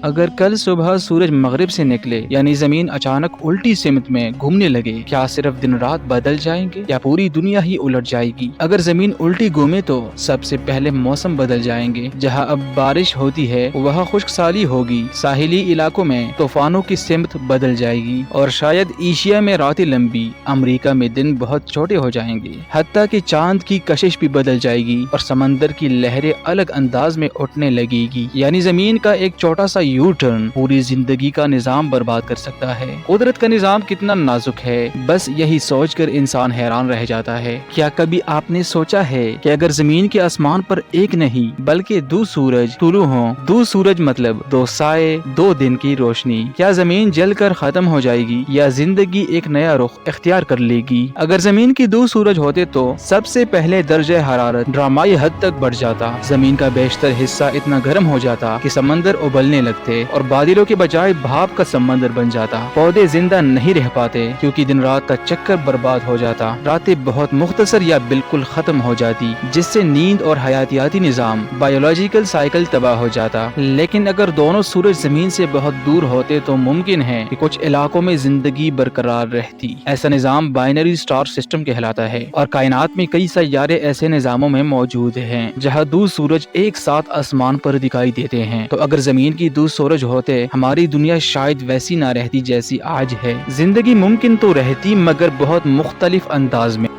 اگر کل صبح سورج مغرب سے نکلے یعنی زمین اچانک الٹی سمت میں گھومنے لگے، کیا صرف دن رات بدل جائیں گے یا پوری دنیا ہی الٹ جائے گی؟ اگر زمین الٹی گھومے تو سب سے پہلے موسم بدل جائیں گے۔ جہاں اب بارش ہوتی ہے وہاں خشک سالی ہوگی، ساحلی علاقوں میں طوفانوں کی سمت بدل جائے گی، اور شاید ایشیا میں راتیں لمبی، امریکہ میں دن بہت چھوٹے ہو جائیں گے۔ حتیٰ کہ چاند کی کشش بھی بدل جائے گی اور سمندر کی لہریں الگ انداز میں اٹھنے لگے گی۔ یعنی زمین کا ایک چھوٹا سا یو ٹرن پوری زندگی کا نظام برباد کر سکتا ہے۔ قدرت کا نظام کتنا نازک ہے، بس یہی سوچ کر انسان حیران رہ جاتا ہے۔ کیا کبھی آپ نے سوچا ہے کہ اگر زمین کے آسمان پر ایک نہیں بلکہ دو سورج طلوع ہوں، دو سورج مطلب دو سائے، دو دن کی روشنی، کیا زمین جل کر ختم ہو جائے گی یا زندگی ایک نیا رخ اختیار کر لے گی؟ اگر زمین کی دو سورج ہوتے تو سب سے پہلے درجہ حرارت ڈرامائی حد تک بڑھ جاتا، زمین کا بیشتر حصہ اتنا گرم ہو جاتا کہ سمندر ابلنے لگتے اور بادلوں کے بجائے بھاپ کا سمندر بن جاتا۔ پودے زندہ نہیں رہ پاتے کیونکہ دن رات کا چکر برباد ہو جاتا، راتیں بہت مختصر یا بالکل ختم ہو جاتی، جس سے نیند اور حیاتیاتی نظام بایولوجیکل سائیکل تباہ ہو جاتا۔ لیکن اگر دونوں سورج زمین سے بہت دور ہوتے تو ممکن ہے کہ کچھ علاقوں میں زندگی برقرار رہتی۔ ایسا نظام بائنری سٹار سسٹم کہلاتا ہے، اور کائنات میں کئی سیارے ایسے نظاموں میں موجود ہیں جہاں دو سورج ایک ساتھ آسمان پر دکھائی دیتے ہیں۔ تو اگر زمین کی دو سورج ہوتے، ہماری دنیا شاید ویسی نہ رہتی جیسی آج ہے۔ زندگی ممکن تو رہتی مگر بہت مختلف انداز میں۔